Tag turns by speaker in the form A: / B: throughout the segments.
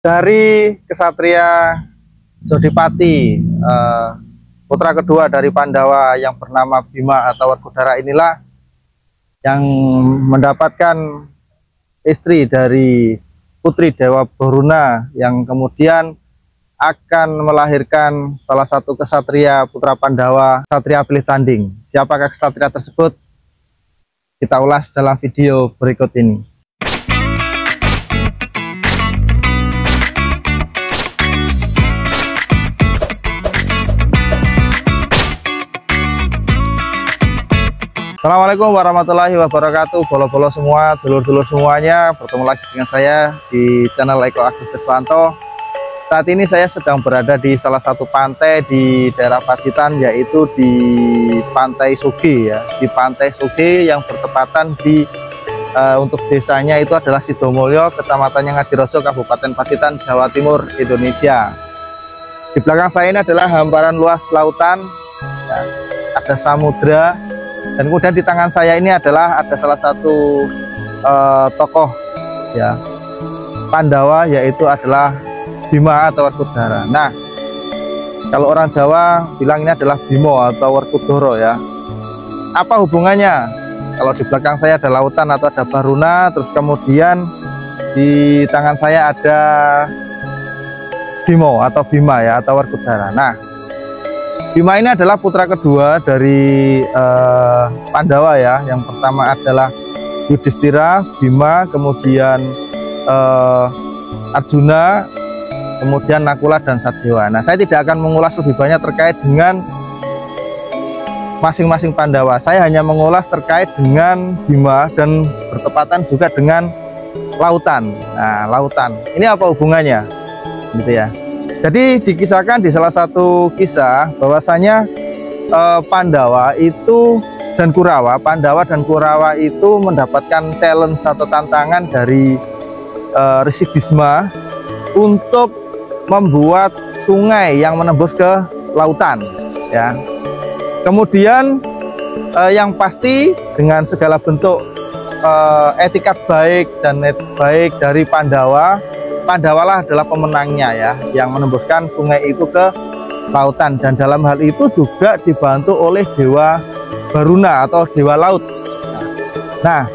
A: Dari kesatria Jodipati, putra kedua dari Pandawa yang bernama Bima atau Werkudara inilah yang mendapatkan istri dari putri Dewa Baruna yang kemudian akan melahirkan salah satu kesatria putra Pandawa, Kesatria Pilih Tanding. Siapakah kesatria tersebut? Kita ulas dalam video berikut ini. Assalamualaikum warahmatullahi wabarakatuh, bolo-bolo semua, dulur-dulur semuanya. Bertemu lagi dengan saya di channel Eko Agus Deswanto. Saat ini saya sedang berada di salah satu pantai di daerah Pacitan, yaitu di Pantai Soge ya. Di Pantai Soge yang bertepatan di untuk desanya itu adalah Sidomulyo, kecamatannya Ngadiroso, Kabupaten Pacitan, Jawa Timur, Indonesia. Di belakang saya ini adalah hamparan luas lautan, ya, ada samudra. Dan kemudian di tangan saya ini adalah ada salah satu tokoh ya Pandawa, yaitu adalah Bima atau Werkudara. Nah, kalau orang Jawa bilang ini adalah Bimo atau Werkudara ya. Apa hubungannya? Kalau di belakang saya ada lautan atau ada Baruna, terus kemudian di tangan saya ada Bimo atau Bima ya atau Werkudara. Nah, Bima ini adalah putra kedua dari Pandawa ya. Yang pertama adalah Yudhistira, Bima, kemudian Arjuna, kemudian Nakula dan Sadewa. Nah, saya tidak akan mengulas lebih banyak terkait dengan masing-masing Pandawa. Saya hanya mengulas terkait dengan Bima dan bertepatan juga dengan lautan. Nah, lautan ini apa hubungannya? Gitu ya. Jadi dikisahkan di salah satu kisah bahwasanya Pandawa itu dan Kurawa, Pandawa dan Kurawa itu mendapatkan challenge atau tantangan dari Resi Bisma untuk membuat sungai yang menembus ke lautan ya. Kemudian yang pasti dengan segala bentuk etikat baik dan net baik dari Pandawa, Pandawalah adalah pemenangnya ya, yang menembuskan sungai itu ke lautan. Dan dalam hal itu juga dibantu oleh Dewa Baruna atau Dewa Laut. Nah,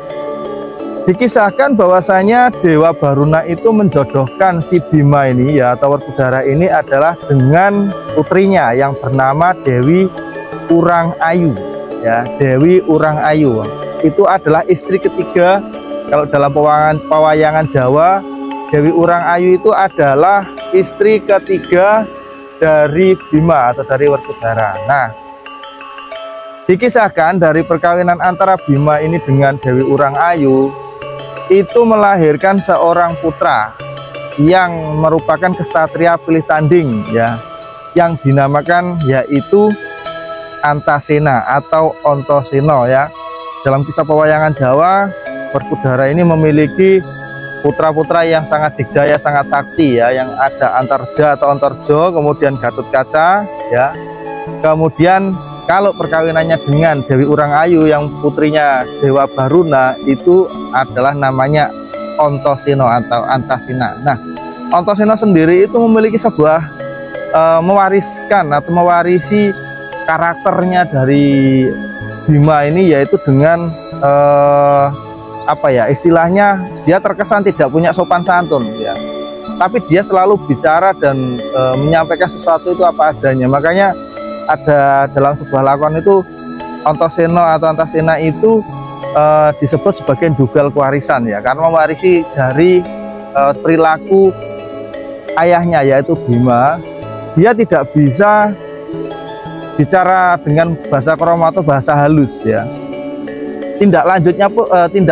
A: dikisahkan bahwasanya Dewa Baruna itu menjodohkan si Bima ini ya atau Werkudara ini adalah dengan putrinya yang bernama Dewi Urang Ayu ya. Dewi Urang Ayu itu adalah istri ketiga. Kalau dalam pewayangan Jawa, Dewi Urang Ayu itu adalah istri ketiga dari Bima atau dari Werkudara. Nah, dikisahkan dari perkawinan antara Bima ini dengan Dewi Urang Ayu itu melahirkan seorang putra yang merupakan kesatria pilih tanding ya, yang dinamakan yaitu Antasena atau Antasena ya. Dalam kisah pewayangan Jawa, Werkudara ini memiliki putra-putra yang sangat digdaya, sangat sakti ya, yang ada Antarja atau Antarjo, kemudian Gatotkaca ya. Kemudian kalau perkawinannya dengan Dewi Urang Ayu yang putrinya Dewa Baruna itu adalah namanya Antasena atau Antasena. Nah, Antasena sendiri itu memiliki sebuah mewariskan atau mewarisi karakternya dari Bima ini, yaitu dengan apa ya istilahnya, dia terkesan tidak punya sopan santun ya, tapi dia selalu bicara dan menyampaikan sesuatu itu apa adanya. Makanya ada dalam sebuah lakon itu Antasena atau Antasena itu disebut sebagai dugal kewarisan ya, karena mewarisi dari perilaku ayahnya yaitu Bima. Dia tidak bisa bicara dengan bahasa krama atau bahasa halus ya. Tindak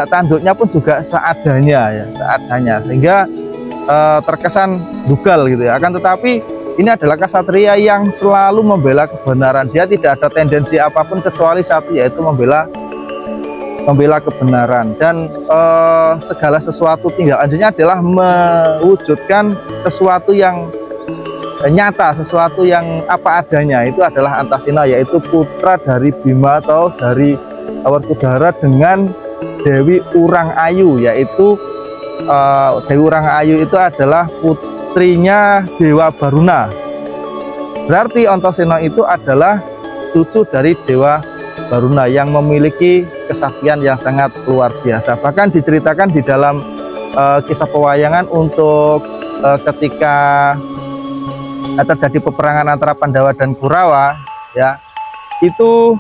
A: tanduknya pun juga seadanya ya, seadanya, sehingga terkesan dugal gitu ya. Akan tetapi ini adalah kesatria yang selalu membela kebenaran. Dia tidak ada tendensi apapun kecuali satu, yaitu membela kebenaran. Dan segala sesuatu tindak lanjutnya adalah mewujudkan sesuatu yang nyata, sesuatu yang apa adanya. Itu adalah Antasena, yaitu putra dari Bima atau dari Werkudara dengan Dewi Urang Ayu, yaitu Dewi Urang Ayu itu adalah putrinya Dewa Baruna. Berarti Antasena itu adalah cucu dari Dewa Baruna yang memiliki kesaktian yang sangat luar biasa. Bahkan diceritakan di dalam kisah pewayangan untuk ketika terjadi peperangan antara Pandawa dan Kurawa, ya, itu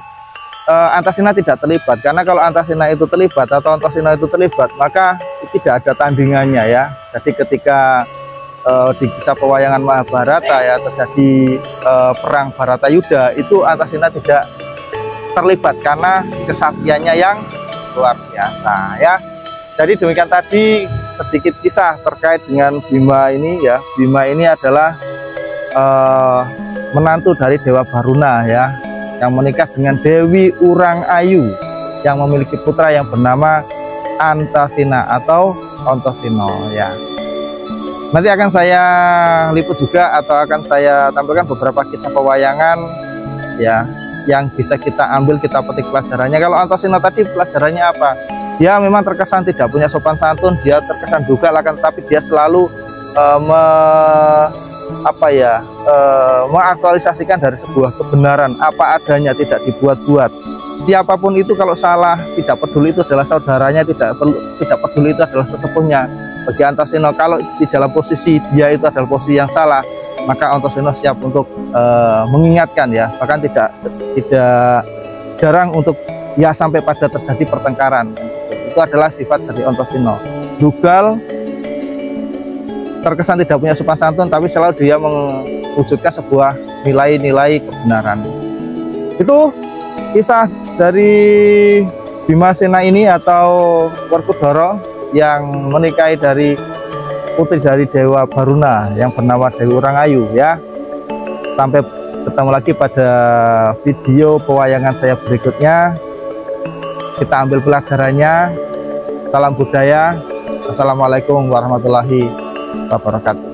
A: Antasena tidak terlibat. Karena kalau Antasena itu terlibat atau Antasena itu terlibat, maka tidak ada tandingannya, ya. Jadi ketika di kisah pewayangan Mahabharata, ya, terjadi perang Baratayuda, itu Antasena tidak terlibat karena kesaktiannya yang luar biasa, ya. Jadi demikian tadi sedikit kisah terkait dengan Bima ini, ya. Bima ini adalah menantu dari Dewa Baruna, ya, yang menikah dengan Dewi Urang Ayu yang memiliki putra yang bernama Antasena atau Antasena, ya. Nanti akan saya liput juga atau akan saya tampilkan beberapa kisah pewayangan, ya, yang bisa kita ambil, kita petik pelajarannya. Kalau Antasena tadi pelajarannya apa? Dia memang terkesan tidak punya sopan santun, dia terkesan dugal, akan tapi dia selalu mengaktualisasikan dari sebuah kebenaran apa adanya, tidak dibuat-buat. Siapapun itu kalau salah, tidak peduli itu adalah saudaranya, tidak peduli itu adalah sesepuhnya. Bagi Antasena, kalau di dalam posisi dia itu adalah posisi yang salah, maka Antasena siap untuk mengingatkan, ya. Bahkan tidak jarang untuk, ya, sampai pada terjadi pertengkaran. Itu adalah sifat dari Antasena. Dugal, terkesan tidak punya sopan santun, tapi selalu dia mewujudkan sebuah nilai-nilai kebenaran. Itu kisah dari Bimasena ini atau Werkudara yang menikahi dari putri dari Dewa Baruna yang bernama Dewi Urang Ayu, ya. Sampai ketemu lagi pada video pewayangan saya berikutnya. Kita ambil pelajarannya. Salam budaya. Assalamualaikum warahmatullahi wabarakatuh.